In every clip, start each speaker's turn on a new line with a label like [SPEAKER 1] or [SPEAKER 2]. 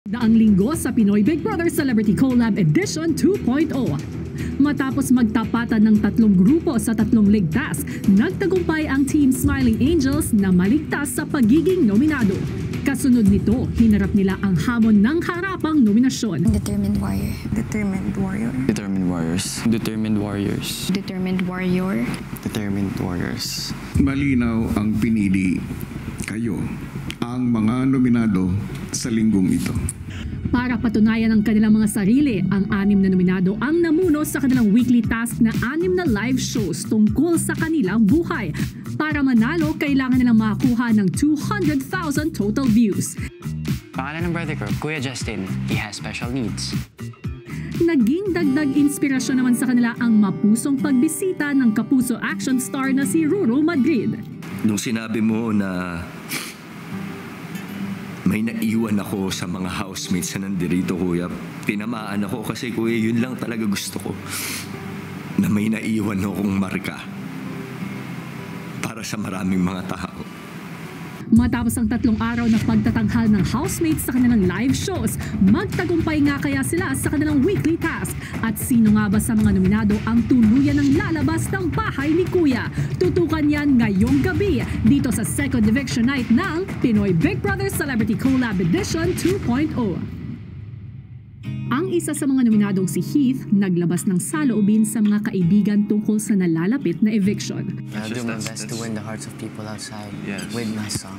[SPEAKER 1] Daang linggo sa Pinoy Big Brother Celebrity Collab Edition 2.0. Matapos magtapatan ng tatlong grupo sa tatlong league task, nagtagumpay ang Team Smiling Angels na maligtas sa pagiging nominado. Kasunod nito, hinarap nila ang hamon ng harapang nominasyon.
[SPEAKER 2] Determined warrior. Determined warrior.
[SPEAKER 3] Determined warriors. Determined warriors.
[SPEAKER 2] Determined warrior.
[SPEAKER 3] Determined warriors.
[SPEAKER 4] Malinaw ang pinili. Kayo, ang mga nominado sa linggong ito.
[SPEAKER 1] Para patunayan ang kanilang mga sarili, ang 6 na nominado ang namuno sa kanilang weekly task na 6 na live shows tungkol sa kanilang buhay. Para manalo, kailangan nilang makakuha ng 200,000 total views.
[SPEAKER 5] Pangalan ng brother ko, Kuya Justin. He has special needs.
[SPEAKER 1] Naging dagdag inspirasyon naman sa kanila ang mapusong pagbisita ng kapuso action star na si Ruru Madrid.
[SPEAKER 6] Nung sinabi mo na may naiwan ako sa mga housemates na nandirito, kuya, tinamaan ako kasi, kuya, yun lang talaga gusto ko. Na may naiwan akong marka para sa maraming mga tao.
[SPEAKER 1] Matapos ang 3 araw na pagtatanghal ng housemates sa kanilang live shows, magtagumpay nga kaya sila sa kanilang weekly task? At sino nga ba sa mga nominado ang tuluyan ng lalabas ng bahay ni Kuya? Tutukan yan ngayong gabi dito sa second eviction night ng Pinoy Big Brother Celebrity Collab Edition 2.0. Ang isa sa mga nominadong si Heath naglabas ng saloobin sa mga kaibigan tungkol sa nalalapit na eviction.
[SPEAKER 5] I'll do my best to win the hearts of people outside with my song.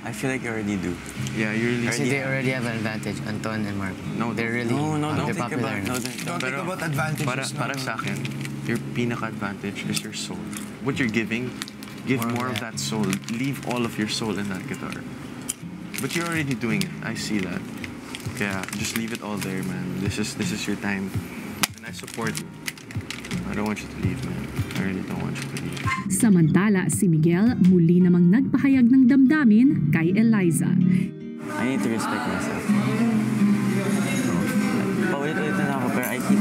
[SPEAKER 3] I feel like you already do.
[SPEAKER 7] Yeah, you really
[SPEAKER 5] Kasi they already have an advantage, Anton and Mark.
[SPEAKER 7] No,
[SPEAKER 5] they're really
[SPEAKER 7] don't
[SPEAKER 5] they're
[SPEAKER 7] think
[SPEAKER 5] popular.
[SPEAKER 7] about
[SPEAKER 3] Don't think about advantages.
[SPEAKER 7] Para sa akin, your pinaka-advantage is your soul. What you're giving, give more of that soul. Leave all of your soul in that guitar. But you're already doing it. I see that. Kaya just leave it all there, man. This is your time. And I support you. I don't want you to leave, man. I really don't want you to leave.
[SPEAKER 1] Samantala, si Miguel muli namang nagpahayag ng damdamin kay Eliza.
[SPEAKER 3] I need to respect myself. Paulit-ulit na ako, pero I keep...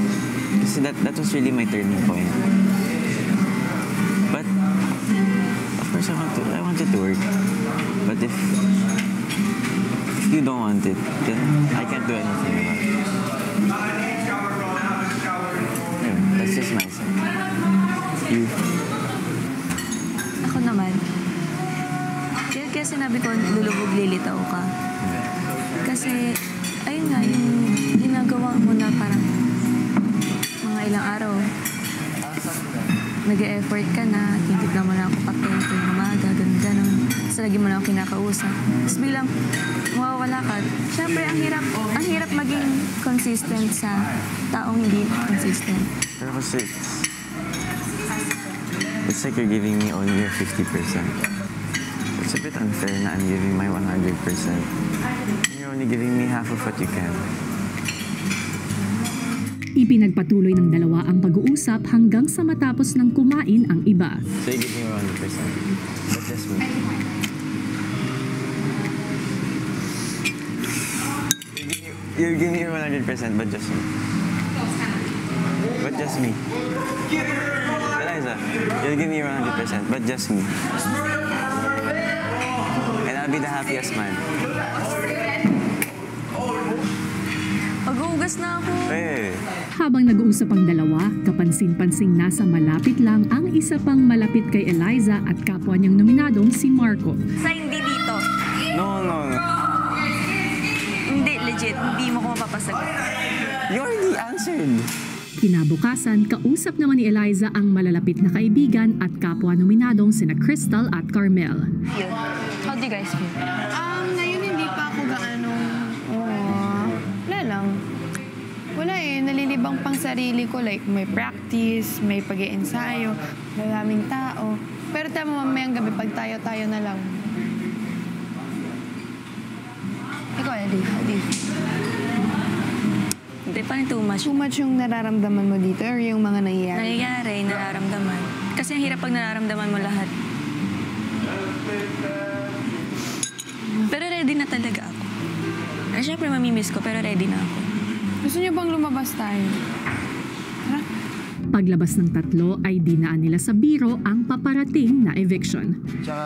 [SPEAKER 3] Kasi that was really my turning point. But, of course, I want it to work. But if you don't want it, then I can't do anything about it. Yeah, that's just myself. You?
[SPEAKER 2] Ako naman. Kaya sinabi ko, lulubog lilitaw ka. Kasi, ayun nga, yung ginagawa mo na parang mga ilang araw, nag-e-effort ka na, titignan mo na ako pati, tuwing umaga, ganun. Tapos lagi mo na ako kinakausap. Tapos bilang mawawala ka. Siyempre, ang hirap maging consistent sa taong hindi consistent.
[SPEAKER 3] Pero kasi, it's like you're giving me only your 50%. It's a bit unfair na I'm giving my 100%. You're only giving me half of what you can.
[SPEAKER 1] Ipinagpatuloy ng dalawa ang pag-uusap hanggang sa matapos ng kumain ang iba.
[SPEAKER 3] So you give me 100%. But just me. You give me 100%, but just me. But just me. Eliza, you'll give me 100%, but just me. And I'll be the happiest man.
[SPEAKER 2] Mag-uugas na ako.
[SPEAKER 3] Hey.
[SPEAKER 1] Habang nag-uusap ang dalawa, kapansin-pansing nasa malapit lang ang isa pang malapit kay Eliza at kapwa niyang nominadong si Marco.
[SPEAKER 2] Sa hindi dito.
[SPEAKER 3] No.
[SPEAKER 2] Hindi, legit. Hindi mo ko mapapasagot.
[SPEAKER 3] You already answered.
[SPEAKER 1] Kinabukasan, kausap naman ni Eliza ang malalapit na kaibigan at kapwa nominadong sina Crystal at Carmel.
[SPEAKER 2] How do you guys feel?
[SPEAKER 8] Ngayon hindi pa ako gaano, wala lang. Wala nalilibang pang sarili ko. Like, may practice, may pag-iensayo, maraming tao. Pero tama mamayang gabi, pag tayo-tayo na lang.
[SPEAKER 2] Ikaw, Eddie. Hindi pa rin too much.
[SPEAKER 8] Too much yung nararamdaman mo dito or yung mga nangyayari?
[SPEAKER 2] Nangyayari, nararamdaman. Kasi ang hirap pag nararamdaman mo lahat. Pero ready na talaga ako. Siyempre, mamimiss ko, pero ready na ako.
[SPEAKER 8] Gusto niyo bang lumabas tayo? Tara.
[SPEAKER 1] Paglabas ng tatlo ay dinaan nila sa biro ang paparating na eviction.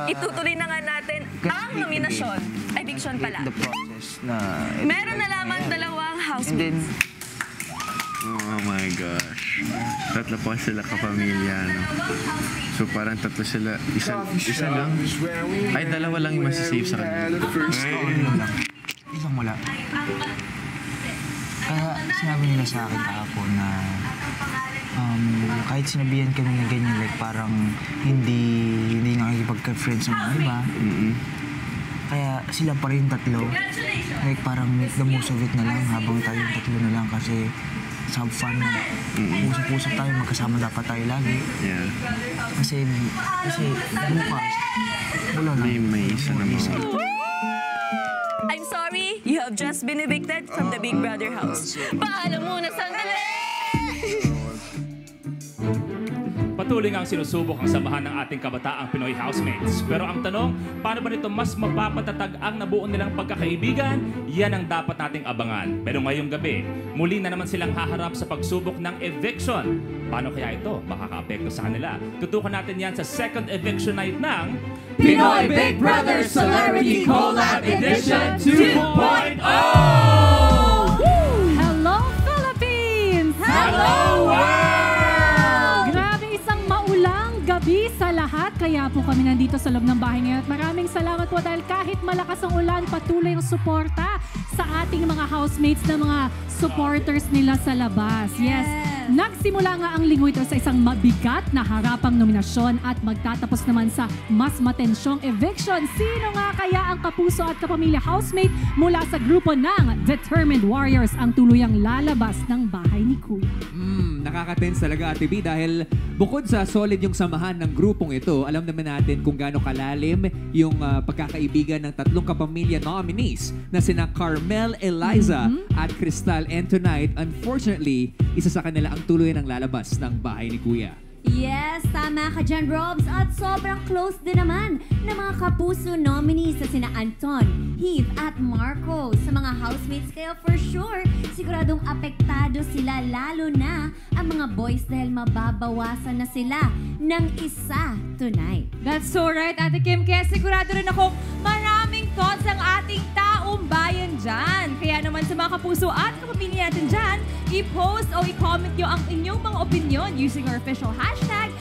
[SPEAKER 2] Itutuloy na nga natin ang nominasyon. Eviction pala.
[SPEAKER 3] The process
[SPEAKER 9] na...
[SPEAKER 2] Meron na lamang dalawang
[SPEAKER 9] And then,
[SPEAKER 7] Oh my gosh. Tatlo pa sila kapamilya, no? So parang tatlo sila. Isa lang? Ay, dalawa lang yung masisave sa kanila.
[SPEAKER 9] isang wala. Kaya sinabi nila sa akin kahapon na kahit sinabihan kami na ganyan, like parang hindi nakikipagka-friend sa mga iba. Kaya sila pa rin tatlo. Like parang make the most of it na lang habang tayong tatlo na lang kasi have fun. Usap-usap tayo, magkasama dapat tayo lagi.
[SPEAKER 7] Yeah.
[SPEAKER 9] Kasi bukas, wala na.
[SPEAKER 7] May isa naman.
[SPEAKER 2] I'm sorry, you have just been evicted from the Big Brother house. Paalam muna sandali!
[SPEAKER 10] Patuloy ngang sinusubok ang samahan ng ating kabataang Pinoy housemates. Pero ang tanong, paano ba nito mas mapapatatag ang nabuo nilang pagkakaibigan? Yan ang dapat nating abangan. Pero ngayong gabi, muli na naman silang haharap sa pagsubok ng eviction. Paano kaya ito makaka-apekto sa kanila? Tutukan natin yan sa second eviction night ng
[SPEAKER 1] Pinoy Big Brother Celebrity Collab Edition 2.0! Hello, Philippines! Hello, world! Grabe, isang maulang gabi sa lahat. Kaya po kami nandito sa loob ng bahay ngayon. At maraming salamat po dahil kahit malakas ang ulan, patuloy ang suporta sa ating mga housemates na mga supporters nila sa labas. Yes. Nagsimula nga ang linggo ito sa isang mabigat na harapang nominasyon at magtatapos naman sa mas matensyong eviction. Sino nga kaya ang kapuso at kapamilya housemate mula sa grupo ng Determined Warriors ang tuluyang lalabas ng bahay ni Kuya?
[SPEAKER 11] Nakaka-tense talaga, Ate B, dahil bukod sa solid yung samahan ng grupong ito, alam naman natin kung gaano kalalim yung pagkakaibigan ng tatlong kapamilya nominees na sina Carmel, Eliza at Crystal. And tonight, unfortunately, isa sa kanila ang tuloy ng lalabas ng bahay ni Kuya.
[SPEAKER 12] Yes, tama ka dyan, Robs. At sobrang close din naman ng mga kapuso nominees sa sina Anton, Heath at Marco sa mga housemates. Kaya for sure, siguradong apektado sila, lalo na ang mga boys dahil mababawasan na sila ng isa tonight.
[SPEAKER 13] That's so right, Ate Kim. Kaya sigurado rin ako maraming thoughts ang ating taong bayan dyan. Kaya naman sa mga kapuso at kapamilya natin dyan, i-post o i-comment nyo ang inyong mga opinion using our official hashtag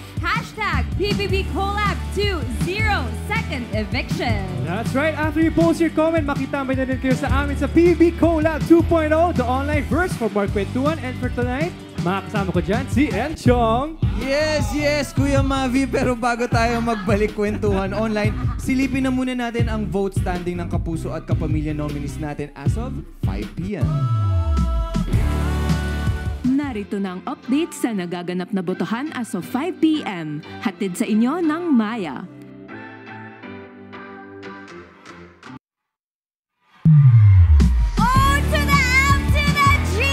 [SPEAKER 13] PBB Collab 202nd Eviction.
[SPEAKER 14] That's right. After you post your comment, makitambay na din kayo sa amin sa PBB Collab 2.0, the online verse for more kwentuhan. And for tonight, makakasama ko dyan si Enchong.
[SPEAKER 15] Yes, Kuya Mavi. Pero bago tayo magbalik kwentuhan online, silipin na muna natin ang vote standing ng kapuso at kapamilya nominees natin as of 5 p.m.
[SPEAKER 16] Narito na ang update sa nagaganap na botohan as of 5 p.m. Hatid sa inyo ng Maya.
[SPEAKER 12] O to the M to the G!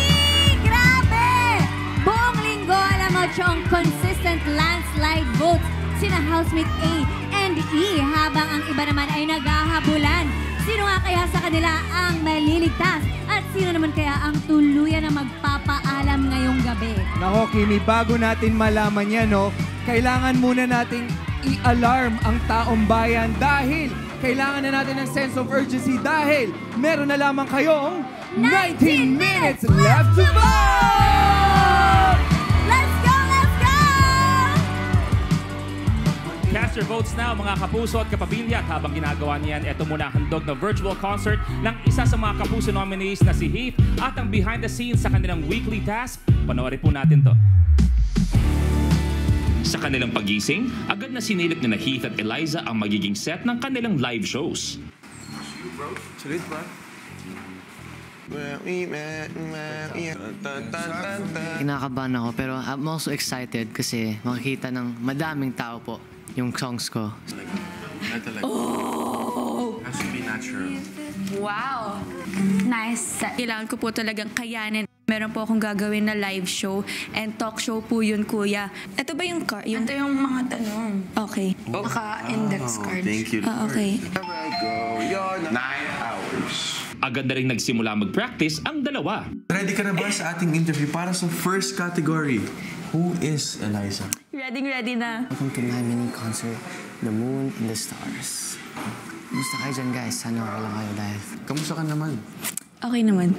[SPEAKER 12] Grabe! Buong linggo, alam mo, Chong, consistent landslide votes sina housemate A and E habang ang iba naman ay naghahabulan. Sino nga kaya sa kanila ang maliligtas? At sino naman kaya ang tuluyan na magpapaalam ngayong gabi?
[SPEAKER 15] Nako, Kimi, bago natin malaman yan, no, kailangan muna nating i-alarm ang taong bayan dahil kailangan na natin ng sense of urgency dahil meron na lamang kayong 19 minutes left to vote!
[SPEAKER 12] Let's go!
[SPEAKER 10] Cast your votes now, mga kapuso at kapamilya. At habang ginagawa niyan, eto muna ang handog na virtual concert ng isa sa mga kapuso nominees na si Heath at ang behind the scenes sa kanilang weekly task. Panoorin po natin to.
[SPEAKER 17] Sa kanilang pagising, agad na sinilip ni Heath at Eliza ang magiging set ng kanilang live shows.
[SPEAKER 7] Salit ba?
[SPEAKER 5] Kinakabahan ako pero I'm also excited kasi makikita ng madaming tao po yung songs ko.
[SPEAKER 8] Oh!
[SPEAKER 7] Has to be natural.
[SPEAKER 8] Wow! Nice. Kailangan ko po talagang kayanin. Meron po akong gagawin na live show and talk show po yun, Kuya. Ito ba yung card? Ito yung mga tanong. Okay. Naka-index card.
[SPEAKER 7] Thank you.
[SPEAKER 8] Okay.
[SPEAKER 7] Go, 9 hours.
[SPEAKER 17] Agad na rin nagsimula mag-practice ang dalawa.
[SPEAKER 7] Ready ka na ba sa ating interview para sa first category? Who is Eliza?
[SPEAKER 8] Ready na.
[SPEAKER 5] Welcome to my mini concert, The Moon and the Stars. Kumusta kayo dyan, guys? Sana okay lang kayo dahil...
[SPEAKER 7] Kamusta ka naman?
[SPEAKER 2] Okay naman.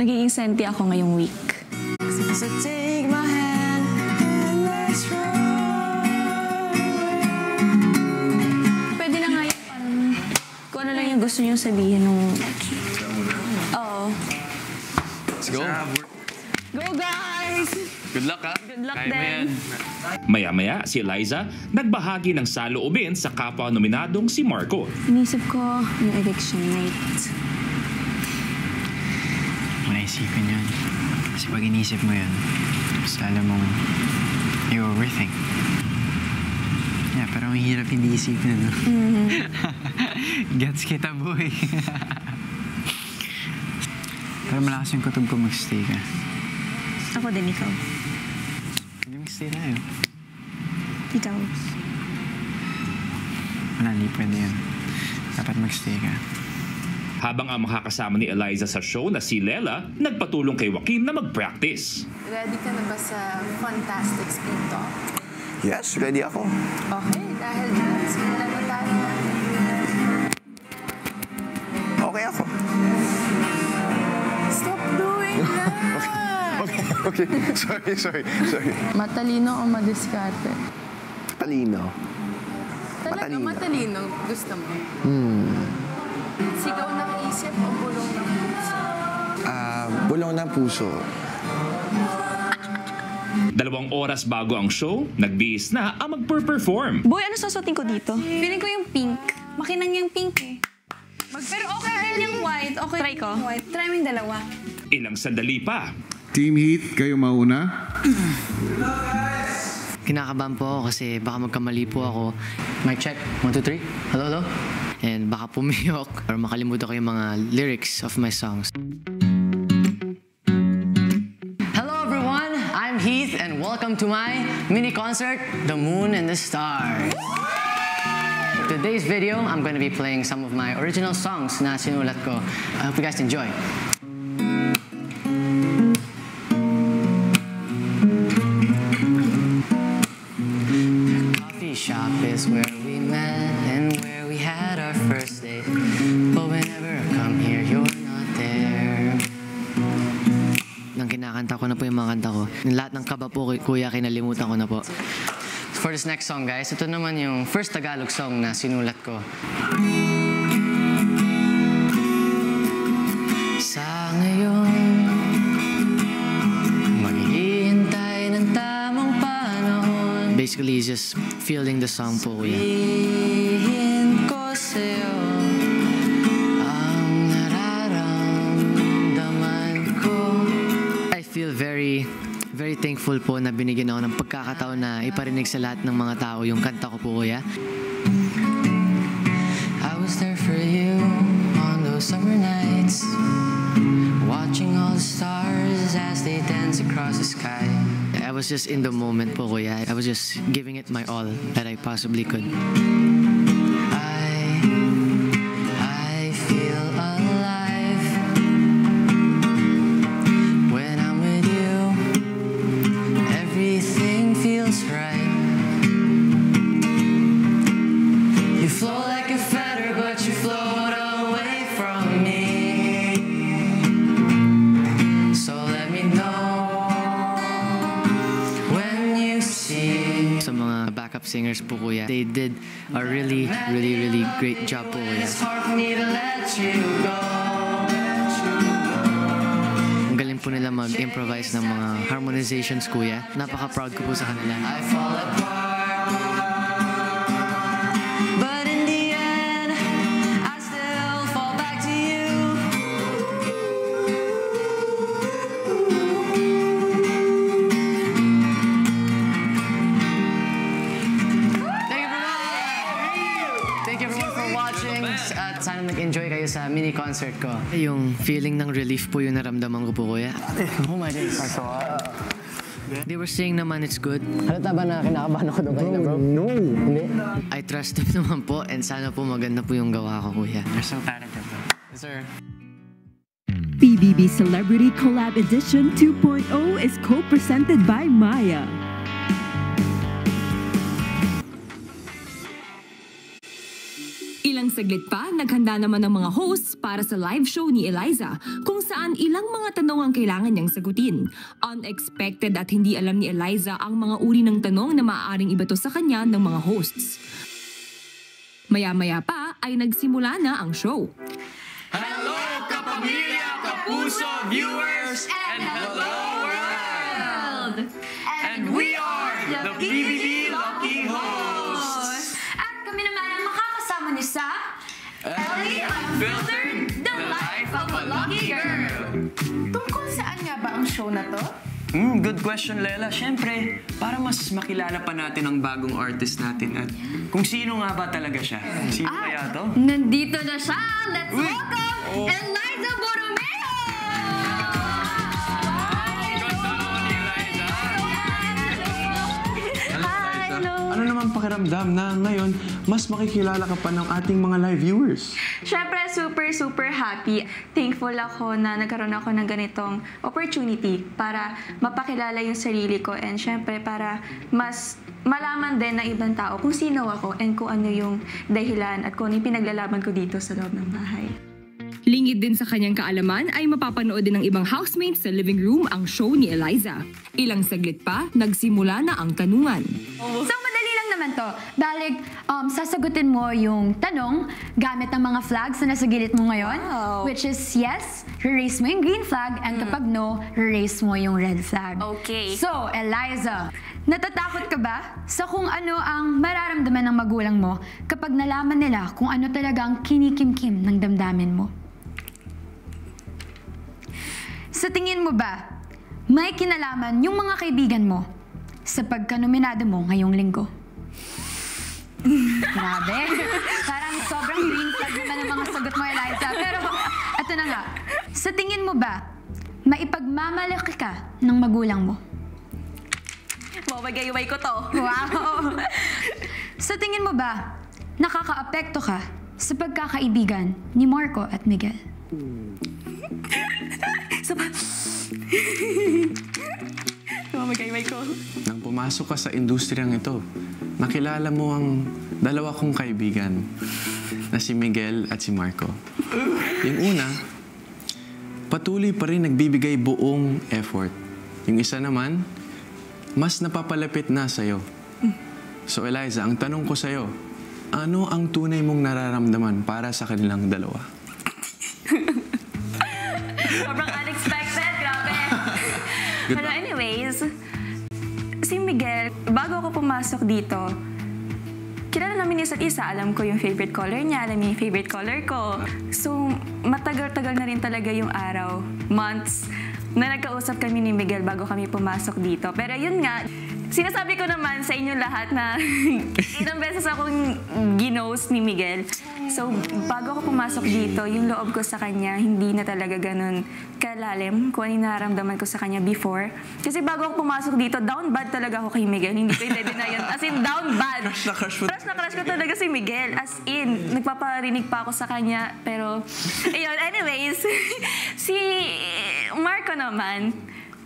[SPEAKER 2] Nagiging senti ako ngayong week. So take my hand and let's run. Pwede na nga yung kung ano lang yung gusto niyong sabihin nung... Oo.
[SPEAKER 7] Let's go.
[SPEAKER 2] Go, guys!
[SPEAKER 7] Good luck, ha?
[SPEAKER 2] Good luck,
[SPEAKER 7] Kaya mo
[SPEAKER 2] then.
[SPEAKER 7] yan.
[SPEAKER 17] Maya-maya, si Eliza nagbahagi ng saloobin sa kapwa-nominadong si Marco.
[SPEAKER 2] Inisip ko yung eviction night.
[SPEAKER 18] Maisipin yun. Kasi pag inisip mo yun, mas alam mong you overthink. Yeah, pero ang hirap hindi isipin, no? Gets kita, boy. Pero malakas yung kutob ko mag-stay ka.
[SPEAKER 2] Ako din, ikaw.
[SPEAKER 18] Hindi mag-stay tayo.
[SPEAKER 2] Ikaw.
[SPEAKER 18] Wala, hindi pwede yun. Dapat mag-stay ka.
[SPEAKER 17] Habang ang makakasama ni Eliza sa show na si Lela, nagpatulong kay Joaquin na mag-practice.
[SPEAKER 19] Ready ka na ba sa Fantastic Speed Talk?
[SPEAKER 20] Yes, ready ako.
[SPEAKER 19] Okay, dahil dyan, simulan na tayo.
[SPEAKER 20] Okay ako.
[SPEAKER 19] Stop doing that!
[SPEAKER 20] Okay. Sorry.
[SPEAKER 19] Matalino o madiskarte?
[SPEAKER 20] Talino.
[SPEAKER 19] Talaga matalino. Gusto mo? Sigaw ng isip o bulong ng puso?
[SPEAKER 20] Bulong ng puso.
[SPEAKER 17] 2 oras bago ang show, nagbihis na ang mag-perform.
[SPEAKER 2] Boy, ano susuotin ko dito? Feeling ko yung pink. Makinang yung pink eh. Pero okay rin yung white. Okay. Try ko. White. Try mo yung dalawa.
[SPEAKER 17] Ilang sandali pa.
[SPEAKER 4] Team Heat, kayo mauna.
[SPEAKER 5] Kinakabahan po ako kasi baka magkamali po ako. Mic check. 1, 2, 3. Hello? And baka pumiyok or makalimutan ko yung mga lyrics of my songs. Hello everyone! I'm Heath and welcome to my mini concert, The Moon and the Stars. Today's video, I'm going to be playing some of my original songs na sinulat ko. I hope you guys enjoy. Coffee shop is where we met and where we had our first date. But whenever I come here, you're not there. Nang kinakanta ko na po yung mga kanta ko, lahat ng kaba po, kuya, kinalimutan ko na po. For this next song, guys, ito naman yung first Tagalog song na sinulat ko. Sa ngayon, maghihintay ng tamang panahon. Basically, just feeling the song po, kuya. Sabihin ko sa'yo ang nararamdaman ko. I feel very thankful po na binigyan ako ng pagkakataon na iparinig sa lahat ng mga tao yung kanta ko po, kuya. I was there for you on those summer nights, watching all the stars as they dance across the sky. I was just in the moment po, kuya. I was just giving it my all that I possibly could. I feel alive when I'm with you. Everything feels right. You flow like a feather, but you float away from me. So let me know when you see. Sa mga backup singers po, kuya, they did a really great job po, kuya. It's hard for me to let you go. Ang galing po nila mag-improvise ng mga harmonizations, kuya. Napaka-proud ko po sa kanila. I fall apart, but in the end, I still fall back to you. Thank you everyone for watching. At sana nag-enjoy kayo sa mini concert ko. Yung feeling ng relief po yung naramdaman ko po, kuya. Oh my days. They were saying naman it's good. Halata ba na kinakabahan ako doon kanina, bro? No. Hindi? I trust them naman po and sana po maganda po yung gawa ko, kuya.
[SPEAKER 18] You're so talented, bro.
[SPEAKER 5] Yes, sir.
[SPEAKER 16] PBB Celebrity Collab Edition 2.0 is co-presented by Maya. Ilang saglit pa, naghanda naman ng mga hosts para sa live show ni Eliza kung saan ilang mga tanong ang kailangan niyang sagutin. Unexpected at hindi alam ni Eliza ang mga uri ng tanong na maaaring ibato sa kanya ng mga hosts. Maya-maya pa ay nagsimula na ang show.
[SPEAKER 21] Hello, kapamilya, kapuso, viewers, and hello, world! And we are the PBB Lucky Hosts!
[SPEAKER 22] At kami naman ang makakasama niyo sa
[SPEAKER 21] Ellie Unfiltered, the life of a lucky girl!
[SPEAKER 19] Tungkol saan nga ba ang show na to?
[SPEAKER 18] Good question, Lela. Siyempre, para mas makilala pa natin ang bagong artist natin at kung sino nga ba talaga siya. Sino kaya to?
[SPEAKER 22] Nandito na siya! Let's welcome Eliza Borromeo!
[SPEAKER 7] Ano naman pakiramdam na ngayon, mas makikilala ka pa ng ating mga live viewers?
[SPEAKER 2] Siyempre, super happy. Thankful ako na nagkaroon ako ng ganitong opportunity para mapakilala yung sarili ko and siyempre para mas malaman din ng ibang tao kung sino ako and kung ano yung dahilan at kung ano yung pinaglalaban ko dito sa loob ng bahay.
[SPEAKER 16] Lingid din sa kanyang kaalaman ay mapapanood din ng ibang housemates sa living room ang show ni Eliza. Ilang saglit pa, nagsimula na ang tanungan.
[SPEAKER 22] So, madali lang naman to. Dahil sasagutin mo yung tanong gamit ang mga flags na nasa gilid mo ngayon. Which is yes, raise mo yung green flag, and kapag no, raise mo yung red flag.
[SPEAKER 2] Okay.
[SPEAKER 22] So, Eliza, natatakot ka ba sa kung ano ang mararamdaman ng magulang mo kapag nalaman nila kung ano talaga ang kinikimkim ng damdamin mo? Sa tingin mo ba, may kinalaman yung mga kaibigan mo sa pagka-nominado mo ngayong linggo? Grabe. Parang sobrang green flag naman ang mga sagot mo, Eliza. Pero, eto na nga. Sa tingin mo ba, maipagmamalaki ka ng magulang mo?
[SPEAKER 2] Mawagayway ko to.
[SPEAKER 22] Wow! Sa tingin mo ba, nakakaapekto ka sa pagkakaibigan ni Marco at Miguel?
[SPEAKER 2] Mawagayway ko.
[SPEAKER 7] Nang pumasok ka sa industriyang ito, nakilala mo ang dalawa kong kaibigan na si Miguel at si Marco. Yung una, patuloy pa rin nagbibigay buong effort. Yung isa naman, mas napapalapit na sa'yo. So Eliza, ang tanong ko sa'yo, ano ang tunay mong nararamdaman para sa kanilang dalawa?
[SPEAKER 2] Sobrang unexpected, grabe. Pero anyways, si Miguel, bago ako pumasok dito, kilala namin isa't isa. Alam ko yung favorite color niya, alam niya yung favorite color ko. So, matagal-tagal na rin talaga yung araw, months, na nagkausap kami ni Miguel bago kami pumasok dito. Pero yun nga, sinasabi ko naman sa inyo lahat na ilang beses akong ginost ni Miguel. So, bago ako pumasok dito, yung loob ko sa kanya, hindi na talaga ganun kalalim kung ano yung nararamdaman ko sa kanya before. Kasi bago ako pumasok dito, down bad talaga ako kay Miguel. Hindi ko i-deny yan. As in, down bad. Crush na crush ko talaga si Miguel. As in, nagpaparinig pa ako sa kanya. Pero, ayun, anyways, si Marco naman,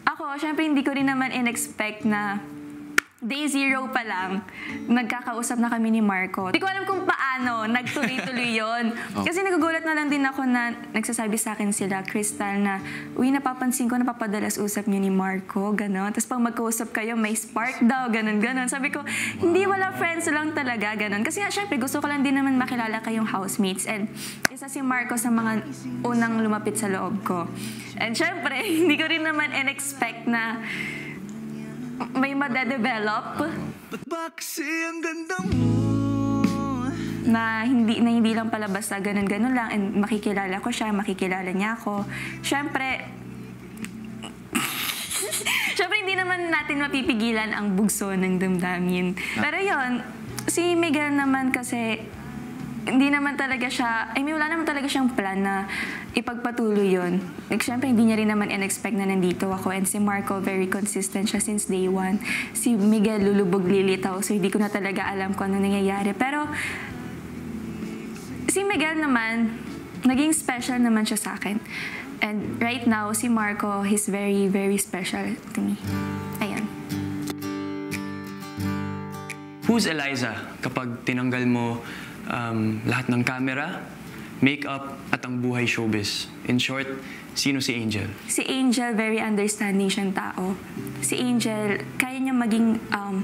[SPEAKER 2] ako, syempre hindi ko rin naman in-expect na day zero pa lang, nagkakausap na kami ni Marco. Hindi ko alam kung paano nagtuloy-tuloy yun. Kasi nagugulat na lang din ako na nagsasabi sa akin sila, Crystal, na uy, napapansin ko, napapadalas usap niyo ni Marco, gano'n. Tapos pag magkausap kayo, may spark daw, gano'n. Sabi ko, hindi, wala, friends lang talaga, gano'n. Kasi nga, syempre, gusto ko lang din naman makilala kayong housemates. And isa si Marco sa mga unang lumapit sa loob ko. And syempre, hindi ko rin naman in-expect na may madedevelop
[SPEAKER 21] ang ganda mo
[SPEAKER 2] na hindi lang pala basta ganun-ganun lang and makikilala ko siya, makikilala niya ako. Siyempre hindi naman natin mapipigilan ang bugso ng damdamin. Pero yon, si Miguel naman kasi hindi naman talaga siya, wala naman talaga siyang plan na ipagpatuloy yun. Siyempre, hindi niya rin naman in-expect na nandito ako. And si Marco, very consistent siya since day one. Si Miguel, lulubog lilitaw. So, hindi ko na talaga alam kung ano nangyayari. Pero, si Miguel naman, naging special naman siya sa akin. And right now, si Marco, he's very, very special to me. Ayan.
[SPEAKER 18] Who's Eliza kapag tinanggal mo lahat ng camera, makeup, at ang buhay showbiz. In short, sino si Angel?
[SPEAKER 2] Si Angel, very understanding siyang tao. Si Angel, kaya niya maging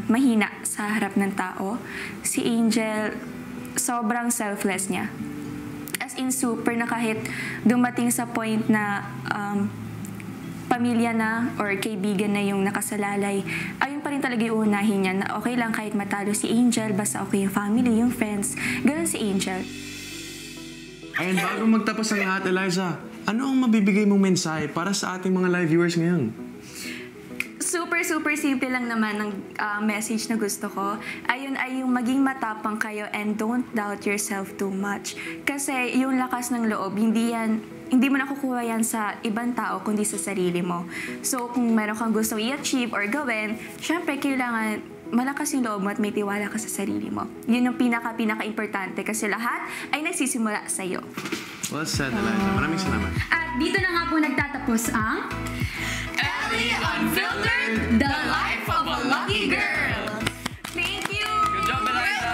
[SPEAKER 2] mahina sa harap ng tao. Si Angel, sobrang selfless niya. As in, super na kahit dumating sa point na pamilya na or kaibigan na yung nakasalalay, ayun pa rin talaga yung unahin niya na okay lang kahit matalo si Angel, basta okay yung family, yung friends. Ganun si Angel.
[SPEAKER 7] Ayun, bago magtapos ang lahat, Eliza, ano ang mabibigay mong mensahe para sa ating mga live viewers ngayon?
[SPEAKER 2] Super simple lang naman ang message na gusto ko. Ayun ay yung maging matapang kayo and don't doubt yourself too much. Kasi yung lakas ng loob, hindi mo nakukuha yan sa ibang tao kundi sa sarili mo. So kung meron kang gusto i-achieve or gawin, syempre kailangan malakas yung loob mo at may tiwala ka sa sarili mo. Yun ang pinaka-importante kasi lahat ay nagsisimula sa'yo.
[SPEAKER 7] Well said, Eliza. Maraming salamat.
[SPEAKER 22] At dito na nga po nagtatapos ang
[SPEAKER 21] Ellie Unfiltered, the life of a lucky girl.
[SPEAKER 2] Thank you!
[SPEAKER 21] Good job, Eliza.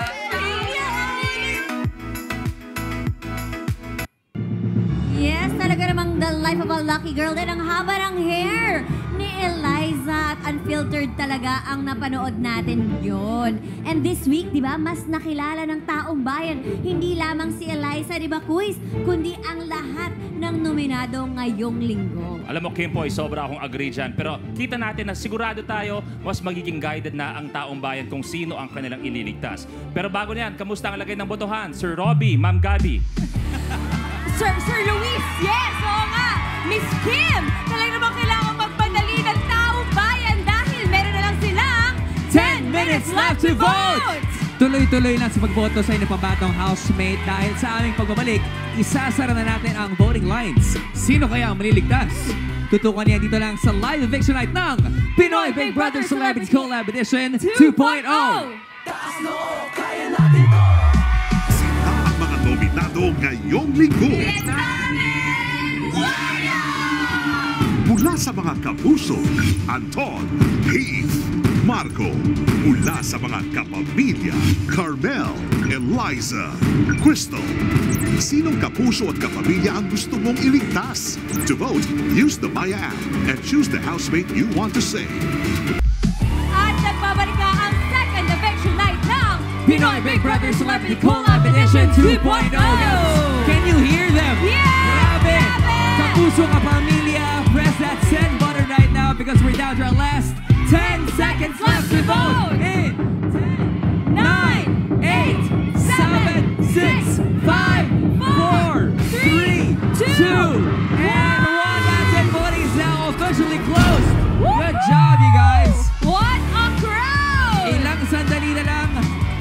[SPEAKER 12] Yes, talaga namang the life of a lucky girl din ang haba ng hair ni Eliza at Unfiltered talaga ang napanood natin yon. And this week, di ba, mas nakilala ng taong bayan, hindi lamang si Eliza, di ba, Kuis, kundi ang lahat ng nominado ngayong linggo.
[SPEAKER 10] Alam mo, Kimpoy, sobra akong agree dyan. Pero kita natin na sigurado tayo, mas magiging guided na ang taong bayan kung sino ang kanilang ililigtas. Pero bago niyan, kamusta ang lagay ng botohan? Sir Robbie, Ma'am Gabi.
[SPEAKER 13] Sir Luis, yes, oo nga. Miss Kim, talagang naman kailangan magpadali ng taong bayan dahil meron na lang silang
[SPEAKER 11] 10 minutes left to vote! Tuloy-tuloy lang sa pagboto sa inyong pambatang housemate dahil sa aming pagbabalik, isasara na natin ang voting lines. Sino kaya ang maliligtas? Tutukan niya dito lang sa live eviction night ng Pinoy Big Brother Celebrity Collab Edition 2.0.
[SPEAKER 3] Taas loob, kaya natin to! Sino ang mga nominado ngayong linggo? Mula sa mga kapuso, Anton, Heath, Marco. Mula sa mga kapamilya, Carmel, Eliza, Crystal. Sinong kapuso at kapamilya ang gusto mong iligtas? To vote, use the Maya app and choose the housemate you want to save.
[SPEAKER 13] At nagbabalik na ang second eviction night ng
[SPEAKER 11] Pinoy Big Brother Celebrity Collab Edition 2.0. Can you hear them?
[SPEAKER 13] Yeah!
[SPEAKER 11] Grabe! Kapuso kapamilya, press that send button right now because we're down to our last 10 seconds left to vote. In 10, 9, 8, 7, 6, 5, 4, 3, 2, and 1. That's it. Voting is now officially closed. Good job, you guys.
[SPEAKER 13] What a crowd!
[SPEAKER 11] Ilang sandali na lang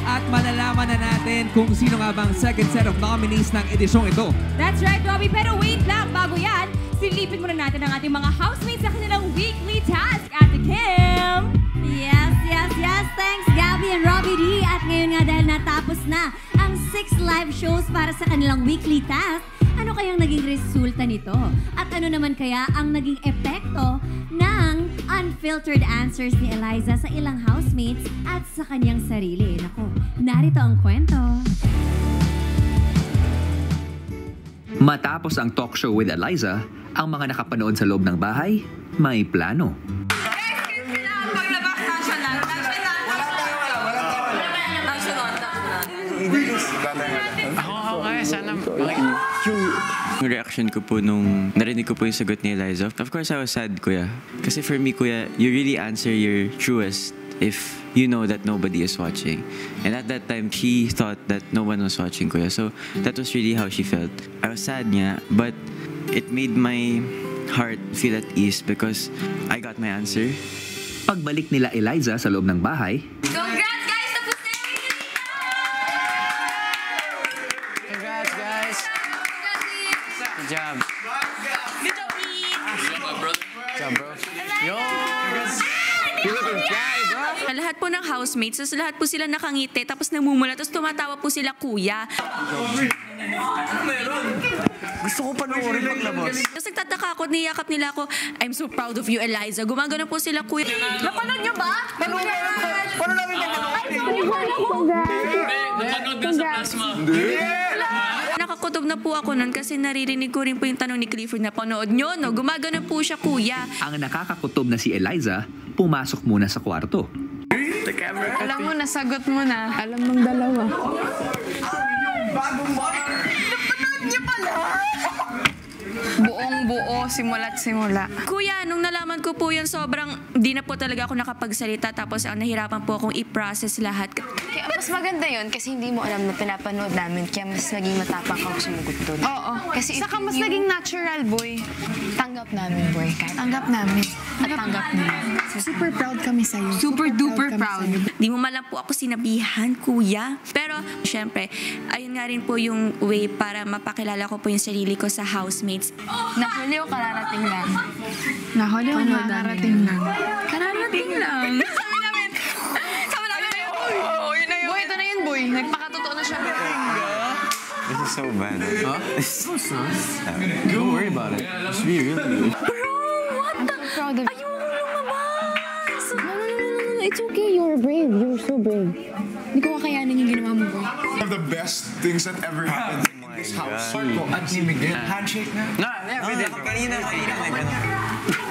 [SPEAKER 11] at malalaman na natin kung sino nga bang second set of nominees ng edisyong ito.
[SPEAKER 13] That's right, Robbie. Pero wait lang, bago yan, silipin muna natin ang ating mga housemates sa kanilang weekly task. Ate Kim!
[SPEAKER 12] Yes. Thanks, Gabby and Robbie D. At ngayon nga dahil natapos na ang 6 live shows para sa kanilang weekly task, ano kayang naging resulta nito? At ano naman kaya ang naging epekto ng unfiltered answers ni Eliza sa ilang housemates at sa kanyang sarili? Nako, narito ang kwento.
[SPEAKER 6] Matapos ang talk show with Eliza, ang mga nakapanood sa loob ng bahay, may plano.
[SPEAKER 18] Ako kaya sana yung reaction ko po nung narinig ko po yung sagot ni Eliza. Of course, I was sad, Kuya. Kasi for me, Kuya, you really answer your truest if you know that nobody is watching. And at that time, she thought that no one was watching, Kuya. So that was really how she felt. I was sad niya, but it made my heart feel at ease because I got my answer.
[SPEAKER 6] Pagbalik nila Eliza sa loob ng bahay,
[SPEAKER 21] Congrats, guys! Tapos na yung
[SPEAKER 18] Congrats, guys! Good job.
[SPEAKER 21] Good job, bro.
[SPEAKER 18] Good job, bro. Yo!
[SPEAKER 2] Lahat po ng housemates, lahat po sila nakangiti, tapos namumula, tapos tumatawa po sila, kuya.
[SPEAKER 20] Gusto ko panoorin paglabas.
[SPEAKER 2] Tapos nagtataka ako, niyakap nila ako, I'm so proud of you, Eliza. Gumagano po sila, kuya. Napanood niyo ba?
[SPEAKER 20] Paano namin
[SPEAKER 21] Napanood din sa plasma.
[SPEAKER 2] Nakakutob na po ako nun kasi naririnig ko rin po yung tanong ni Clifford na panood nyo, no? Gumagano po siya, kuya.
[SPEAKER 6] Ang nakakakutob na si Eliza, pumasok muna sa kwarto.
[SPEAKER 8] Alam mo, nasagot mo na. Alam mong dalawa.
[SPEAKER 21] Napanood niyo pala!
[SPEAKER 8] Buong buo, simula't simula.
[SPEAKER 2] Kuya, nung nalaman ko po yun, sobrang di na po talaga ako nakapagsalita tapos nahirapan po akong i-process lahat.
[SPEAKER 1] Kaya mas maganda yun kasi hindi mo alam na pinapanood namin kaya mas naging matapang ka sumugot doon.
[SPEAKER 8] Oo.
[SPEAKER 1] Kasi
[SPEAKER 8] saka mas naging natural, boy.
[SPEAKER 1] Tanggap namin, boy.
[SPEAKER 8] Tanggap namin.
[SPEAKER 1] At tanggap nila.
[SPEAKER 8] Super proud kami sa'yo.
[SPEAKER 2] Super duper proud. Di mo man lang po ako sinabihan, kuya. Pero, syempre, ayun nga rin po yung way para mapakilala ko po yung sarili ko sa housemates.
[SPEAKER 1] Nahuli o kararating lang?
[SPEAKER 8] Nahuli o kararating lang?
[SPEAKER 2] Kararating lang.
[SPEAKER 8] Sama namin na yun, boy. Yun na yun. Boy, ito na yun, boy. Nagpakatotoo na siya.
[SPEAKER 18] This is so bad. Huh?
[SPEAKER 20] Don't worry about it. Just be real.
[SPEAKER 1] I'm so proud of you. No. It's okay. You're brave. You're so brave. Hindi ko kakayanin yung ginawa mo, boy.
[SPEAKER 20] One of the best things that ever happened in this house. Marco, at ni Miguel. Handshake na. Kanina.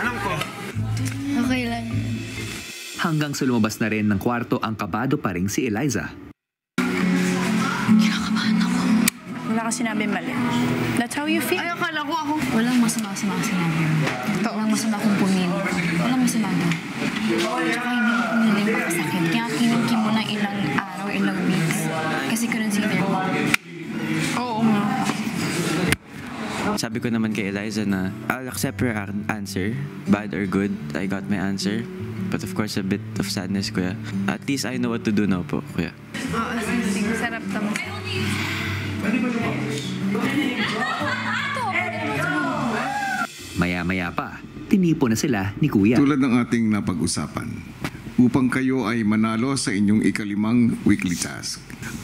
[SPEAKER 20] Alam ko.
[SPEAKER 1] Okay lang.
[SPEAKER 6] Hanggang sa lumabas na rin ng kwarto ang kabado pa rin si Eliza.
[SPEAKER 2] Kinakabahan ako. Wala kang sinabi mali. That's how you feel?
[SPEAKER 8] Ay, akala ko ako.
[SPEAKER 1] Walang masama-sama sinabi mo. Walang masama kung pumili. Walang masama doon. Tsaka hindi mo pumili makasakit. Kaya kinungkin mo na ilang araw, ilang weeks. Kasi consider mo.
[SPEAKER 8] Oo nga.
[SPEAKER 18] Sabi ko naman kay Eliza na I'll accept her answer, bad or good. I got my answer. But of course, a bit of sadness, kuya. At least I know what to do now po, kuya.
[SPEAKER 8] Oo, sige. Sarap naman.
[SPEAKER 6] Maya-maya pa, tinipo na sila ni Kuya.
[SPEAKER 4] Tulad ng ating napag-usapan, upang kayo ay manalo sa inyong ikalimang weekly task.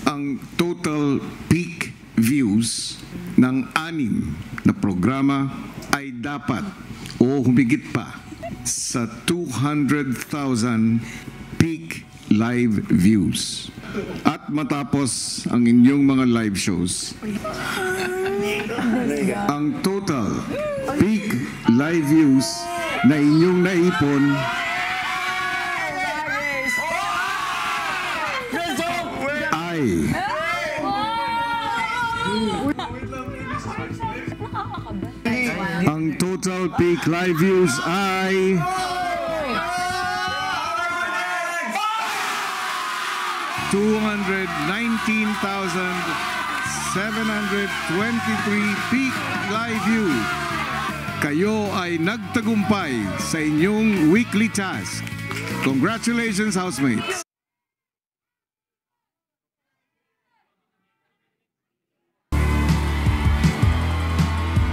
[SPEAKER 4] Ang total peak views ng 6 na programa ay dapat o humigit pa sa 200,000 peak live views. At matapos ang inyong mga live shows, ang total peak live views na inyong naipon ay ang total peak live views ay 219,723 peak live views. Kayo ay nagtagumpay sa inyong weekly task. Congratulations, housemates!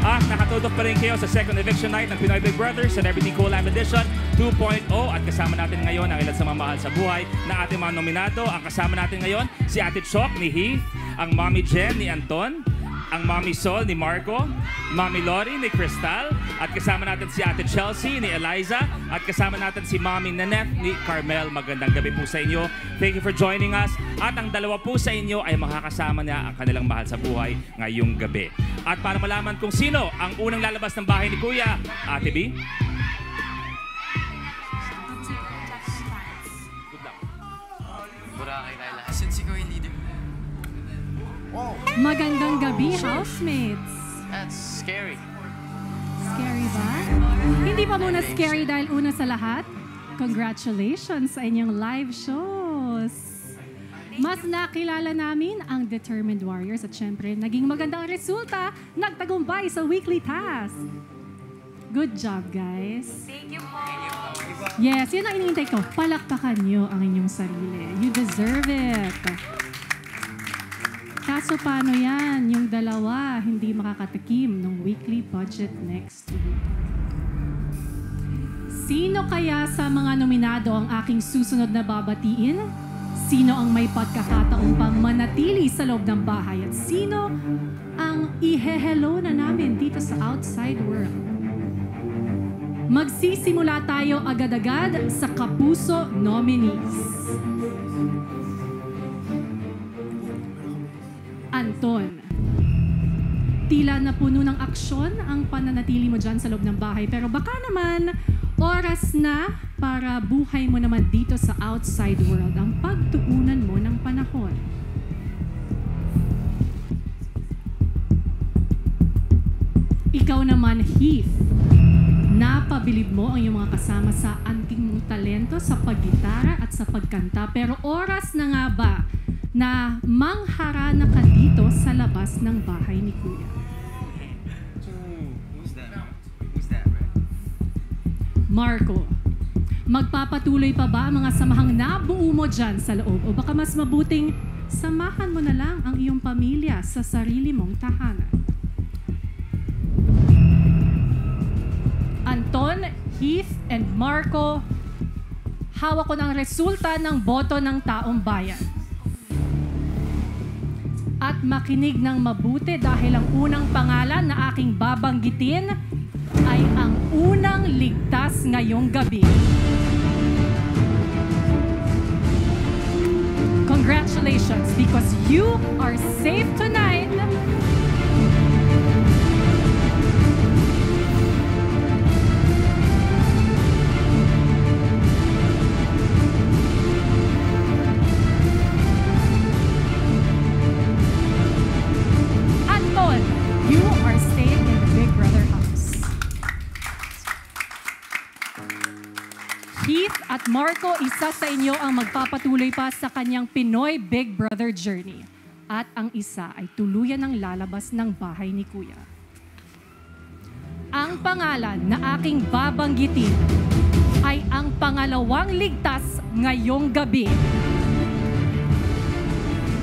[SPEAKER 10] At nakatutok pa rin kayo sa second eviction night ng Pinoy Big Brother Celebrity Collab Edition 2.0 at kasama natin ngayon ang ilan sa mga mahal sa buhay na ating mga nominado. Ang kasama natin ngayon si Ate Chok ni Heath, ang Mommy Jen ni Anton, ang Mommy Sol ni Marco, Mommy Lori ni Crystal, at kasama natin si Ate Chelsea ni Eliza, at kasama natin si Mommy Nanette ni Carmel. Magandang gabi po sa inyo. Thank you for joining us. At ang dalawa po sa inyo ay makakasama niya ang kanilang mahal sa buhay ngayong gabi. At para malaman kung sino ang unang lalabas ng bahay ni Kuya, Ate B. Good luck.
[SPEAKER 5] Burakay, Laila. Since ikaw yung leader.
[SPEAKER 9] Magandang gabi, housemates.
[SPEAKER 5] That's scary.
[SPEAKER 9] Scary ba? Hindi pa muna scary dahil una sa lahat, congratulations sa inyong live shows. Mas nakilala namin ang Determined Warriors at syempre, naging magandang resulta, nagtagumpay sa weekly task. Good job, guys.
[SPEAKER 2] Thank you po.
[SPEAKER 9] Yes, yun ang iniintay ko. Palakpakan nyo ang inyong sarili. You deserve it. Kaso paano yan? Yung dalawa hindi makakatikim ng weekly budget next week. Sino kaya sa mga nominado ang aking susunod na babatiin? Sino ang may pagkakataon pang manatili sa loob ng bahay? At sino ang ihe-hello na namin dito sa outside world. Magsisimula tayo agad-agad sa Kapuso nominees. Anton, tila na puno ng aksyon ang pananatili mo dyan sa loob ng bahay. Pero baka naman, oras na para buhay mo naman dito sa outside world ang pagtuunan mo ng panahon. Ikaw naman, Heath, napabilib mo ang iyong mga kasama sa anting mong talento sa paggitara at sa pagkanta. Pero oras na nga ba na mangharana ka dito sa labas ng bahay ni Kuya? Marco, magpapatuloy pa ba ang mga samahang nabuo mo dyan sa loob? O baka mas mabuting samahan mo na lang ang iyong pamilya sa sarili mong tahanan? Anton, Heath, and Marco, hawak ko ng resulta ng boto ng taong bayan. At makinig ng mabuti dahil ang unang pangalan na aking babanggitin ay ang unang ligtas ngayong gabi. Congratulations, because you are safe tonight. Anton, you are staying in the Big Brother house. Heath at Marco, isa sa inyo ang magpapatuloy pa sa kanyang Pinoy Big Brother journey. At ang isa ay tuluyan ng lalabas ng bahay ni Kuya. Ang pangalan na aking babanggitin ay ang pangalawang ligtas ngayong gabi.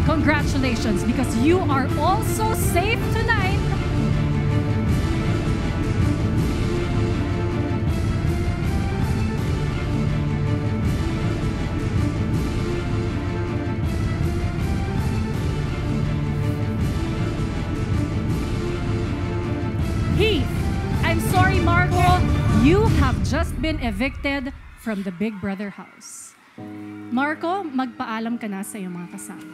[SPEAKER 9] Congratulations, because you are also safe tonight. Heath, I'm sorry, Marco. You have just been evicted from the Big Brother house. Marco, magpaalam ka na sa iyong mga kasama.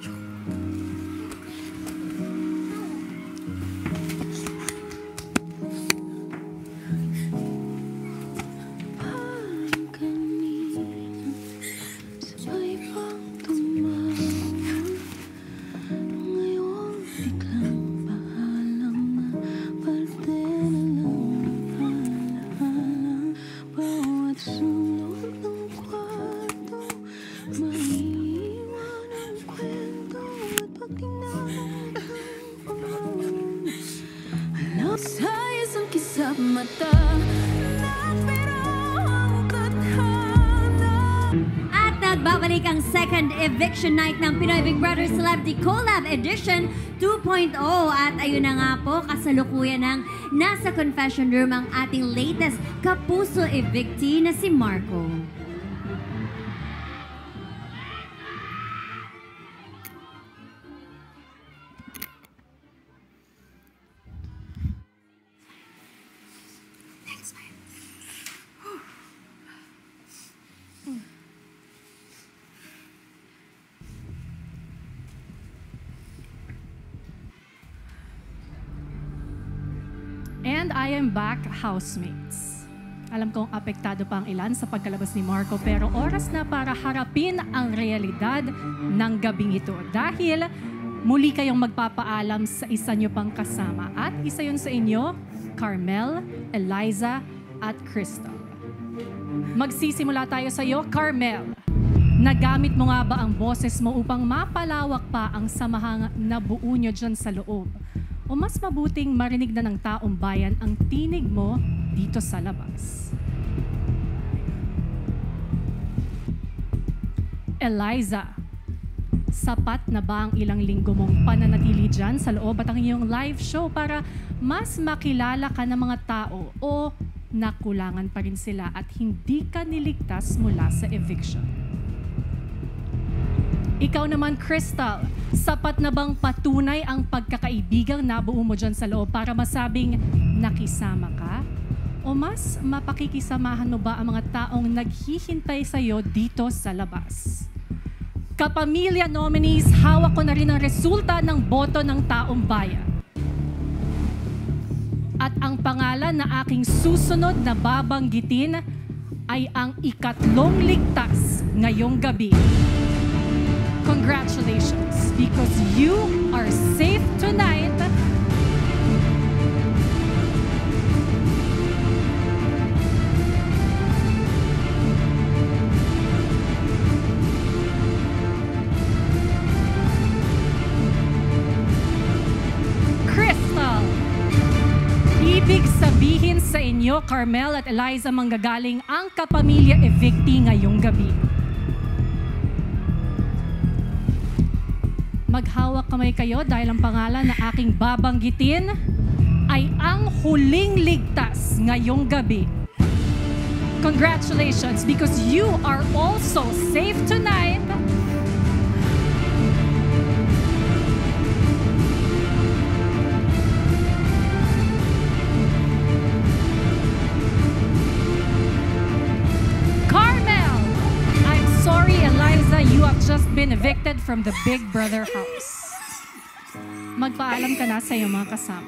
[SPEAKER 12] At nagbabalik ang second eviction night ng Pinoy Big Brother Celebrity Collab Edition 2.0. At ayun na nga po, kasalukuyan ng nasa confession room ang ating latest kapuso evictee na si Marco.
[SPEAKER 9] And I am back, housemates. Alam kong apektado pa ang ilan sa pagkalabas ni Marco, pero oras na para harapin ang realidad ng gabing ito. Dahil muli kayong magpapaalam sa isa nyo pang kasama. At isa yun sa inyo, Carmel, Eliza, at Crystal. Magsisimula tayo sa iyo, Carmel. Nagamit mo nga ba ang boses mo upang mapalawak pa ang samahang nabuo nyo dyan sa loob? O mas mabuting marinig na ng taong bayan ang tinig mo dito sa labas? Eliza, sapat na ba ang ilang linggo mong pananatili dyan sa loob at ang iyong live show para mas makilala ka ng mga tao o nakulangan pa rin sila at hindi ka niligtas mula sa eviction? Ikaw naman, Crystal, sapat na bang patunay ang pagkakaibigang nabuo mo dyan sa loob para masabing nakisama ka? O mas mapakikisamahan mo ba ang mga taong naghihintay sa'yo dito sa labas? Kapamilya nominees, hawak ko na rin ang resulta ng boto ng taong bayan. At ang pangalan na aking susunod na babanggitin ay ang ikatlong ligtas ngayong gabi. Congratulations, because you are safe tonight. Crystal, ibig sabihin sa inyo, Carmel at Eliza, manggagaling ang kapamilya evictee ngayong gabi. Maghawak kamay kayo dahil ang pangalan na aking babanggitin ay ang huling ligtas ngayong gabi. Congratulations, because you are also safe tonight. You have just been evicted from the Big Brother house. Magpaalam ka na sa iyong mga kasama.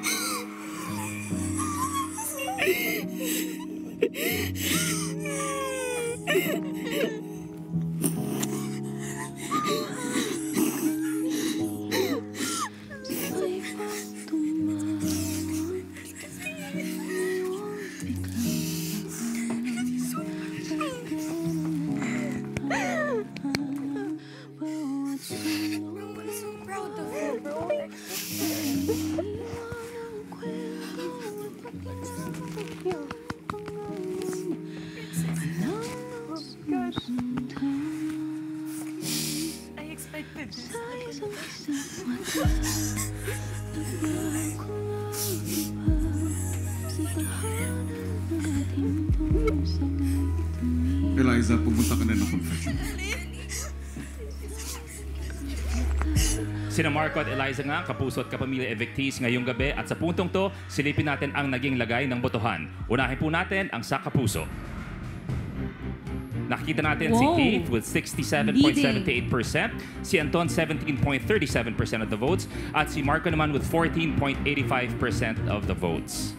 [SPEAKER 4] Eliza, pumunta ka na ng confession.
[SPEAKER 10] Sina Marco at Eliza nga, kapuso at kapamilya evictees ngayong gabi. At sa puntong to, silipin natin ang naging lagay ng botohan. Unahin po natin ang sa kapuso. Nakikita natin si Keith with 67.78%, si Anton 17.37% of the votes, at si Marco naman with 14.85% of the votes.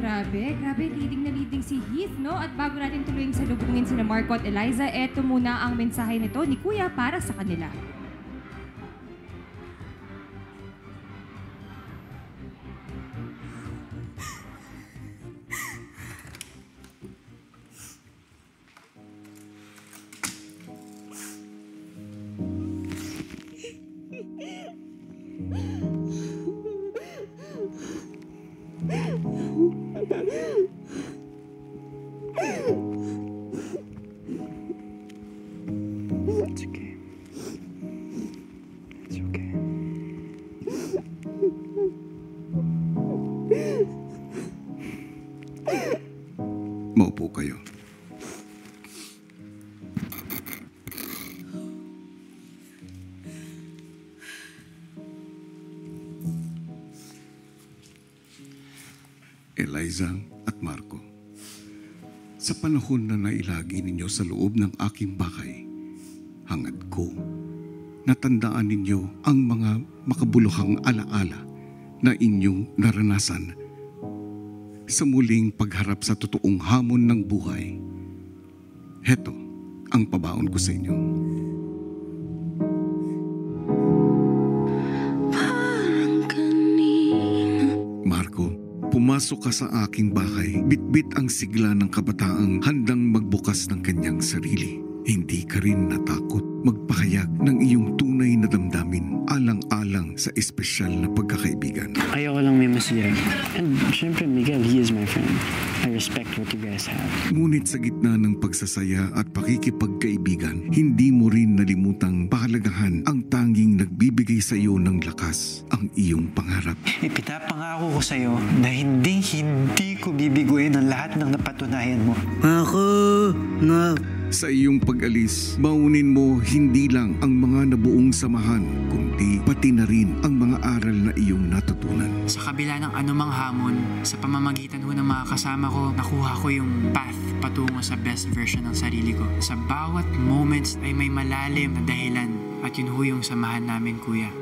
[SPEAKER 13] Grabe, leading na leading si Heath, no? At bago natin tuloy sa lubungin sina Marco at Eliza, eto muna ang mensahe nito ni Kuya para sa kanila.
[SPEAKER 18] It's okay. It's okay.
[SPEAKER 4] Maupo kayo. Eliza at Marco, sa panahon na nailagi ninyo sa loob ng aking bahay, hangad ko, natandaan ninyo ang mga makabuluhang alaala na inyong naranasan sa muling pagharap sa totoong hamon ng buhay. Heto ang pabaon ko sa inyo. Marco, pumasok ka sa aking bahay, bitbit ang sigla ng kabataang handang magbukas ng kanyang sarili. Hindi ka rin natakot magpahayag ng iyong tunay na damdamin alang-alang sa espesyal na pagkakaibigan.
[SPEAKER 18] Ayoko lang may masira. And syempre, Miguel, he is my friend. I respect what you guys have.
[SPEAKER 4] Ngunit sa gitna ng pagsasaya at pakikipagkaibigan, hindi mo rin nalimutang pahalagahan ang tanging nagbibigay sa iyo ng lakas, ang iyong pangarap.
[SPEAKER 18] Ipinapangako ko sa iyo na hindi ko bibiguin ang lahat ng napatunayan mo.
[SPEAKER 14] Ako,
[SPEAKER 4] Sa iyong pag-alis, baunin mo hindi lang ang mga nabuong samahan, kundi pati na rin ang mga aral na iyong natutunan.
[SPEAKER 14] Sa kabila ng anumang hamon, sa pamamagitan ho ng mga kasama ko, nakuha ko yung path patungo sa best version ng sarili ko. Sa bawat moments ay may malalim na dahilan at yun ho yung samahan namin, Kuya.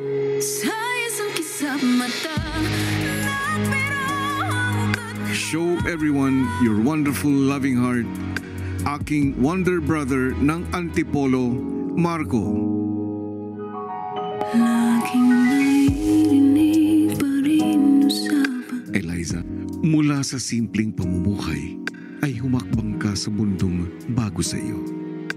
[SPEAKER 4] Show everyone your wonderful loving heart. Aking wonder brother ng Antipolo, Marco. Eliza, mula sa simpleng pamumuhay, ay humakbang ka sa mundong bago sa iyo.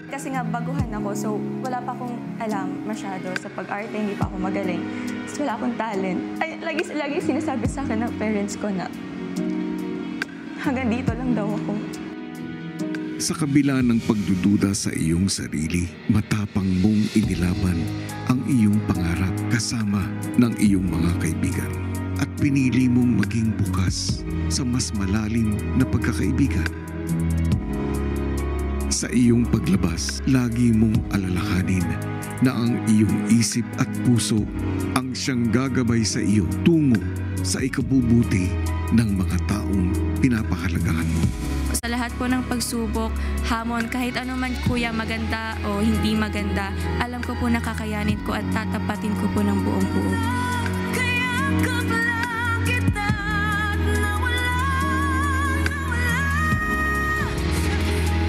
[SPEAKER 2] Kasi nga baguhan ako, so wala pa akong alam masyado sa pag-arte, hindi pa ako magaling. So wala akong talent. Ay, lagi sinasabi sa akin ng parents ko na hanggang dito lang daw ako.
[SPEAKER 4] Sa kabila ng pagdududa sa iyong sarili, matapang mong inilaban ang iyong pangarap kasama ng iyong mga kaibigan. At pinili mong maging bukas sa mas malalim na pagkakaibigan. Sa iyong paglabas, lagi mong alalahanin na ang iyong isip at puso ang siyang gagabay sa iyo tungo sa ikabubuti ng mga taong pinapahalagahan mo.
[SPEAKER 2] Sa lahat po ng pagsubok, hamon, kahit ano man kuya, maganda o hindi maganda, alam ko po nakakayanin ko at tatapatin ko po ng buong buo.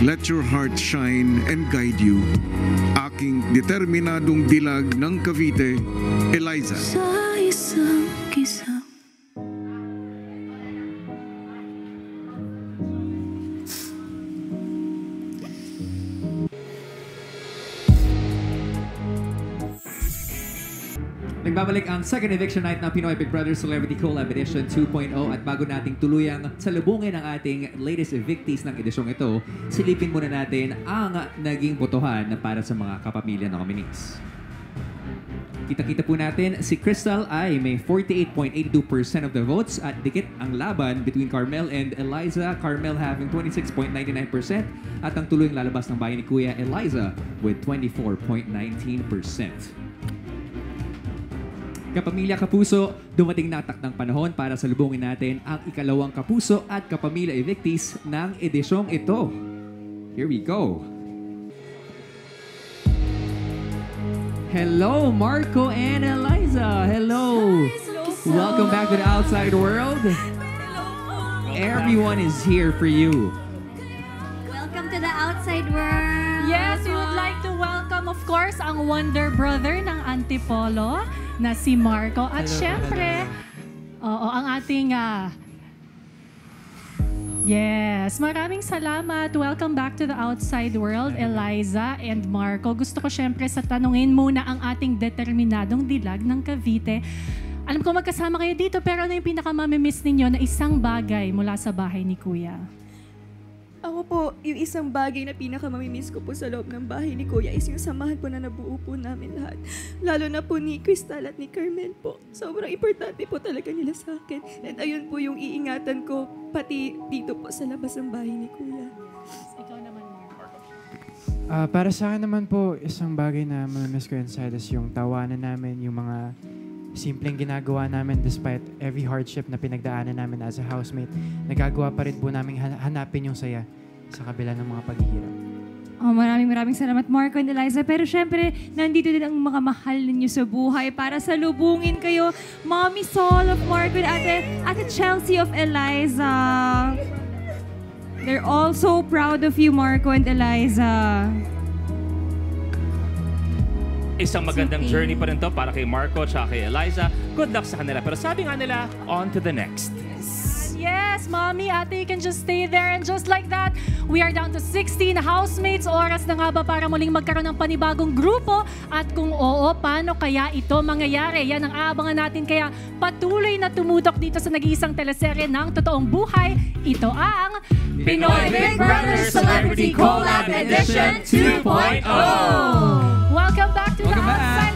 [SPEAKER 4] Let your heart shine and guide you. Aking determinadong dilag ng Cavite, Eliza.
[SPEAKER 21] Sa isang kisa.
[SPEAKER 11] Nagbabalik ang second eviction night ng Pinoy Big Brother Celebrity Collab Edition 2.0 at bago nating tuluyang salubungin ang ating latest evictees ng edisyong ito, silipin muna natin ang naging botohan para sa mga kapamilya nominees. Kita-kita po natin, si Crystal ay may 48.82% of the votes at dikit ang laban between Carmel and Eliza. Carmel having 26.99% at ang tuluyang lalabas ng bayan ni Kuya Eliza with 24.19%. Kapamilya Kapuso, dumating na takdang panahon para salubungin natin ang ikalawang Kapuso at Kapamilya Evictees ng edisyong ito. Here we go. Hello, Marco and Eliza. Hello. Welcome back to the outside world. Everyone is here for you.
[SPEAKER 12] Welcome to the outside world.
[SPEAKER 9] Yes, we would like to welcome, of course, ang Wonder Brother ng Antipolo na si Marco. At syempre, ang ating yes, maraming salamat. Welcome back to the outside world, Eliza and Marco. Gusto ko syempre sa tanungin muna ang ating determinadong dilag ng Cavite. Alam ko magkasama kayo dito, pero ano yung pinakamamimiss ninyo na isang bagay mula sa bahay ni Kuya?
[SPEAKER 2] Ako po, yung isang bagay na pinakamamimiss ko po sa loob ng bahay ni Kuya is yung samahan po na nabuo po namin lahat. Lalo na po ni Crystal at ni Carmel po. Sobrang importante po talaga nila sa akin. At ayun po yung iingatan ko, pati dito po sa labas ng bahay ni Kuya.
[SPEAKER 9] Ikaw naman, Marco.
[SPEAKER 15] Para sa akin naman po, isang bagay na mamimiss ko inside is yung tawanan namin, yung mga simpleng ginagawa namin despite every hardship na pinagdaanan namin as a housemate. Nagagawa pa rin po namin hanapin yung saya sa kabila ng mga paghihirap.
[SPEAKER 13] Maraming salamat, Marco and Eliza. Pero syempre, nandito din ang mga mahal ninyo sa buhay para salubungin kayo. Mommy Sol of Marco and Ate Chelsea of Eliza. They're all so proud of you, Marco and Eliza.
[SPEAKER 10] Isang magandang journey pa rin to para kay Marco at kay Eliza. Good luck sa kanila. Pero sabi nga nila, on to the next.
[SPEAKER 9] Yes, Mommy, Ate, you can just stay there. And just like that, we are down to 16 housemates. Oras na nga ba para muling magkaroon ng panibagong grupo? At kung oo, paano kaya ito mangyayari? Yan ang aabangan natin. Kaya patuloy na tumutok dito sa nag-iisang teleserye ng totoong buhay. Ito ang
[SPEAKER 21] Pinoy Big Brother Celebrity Collab Edition 2.0.
[SPEAKER 9] Welcome back to the outside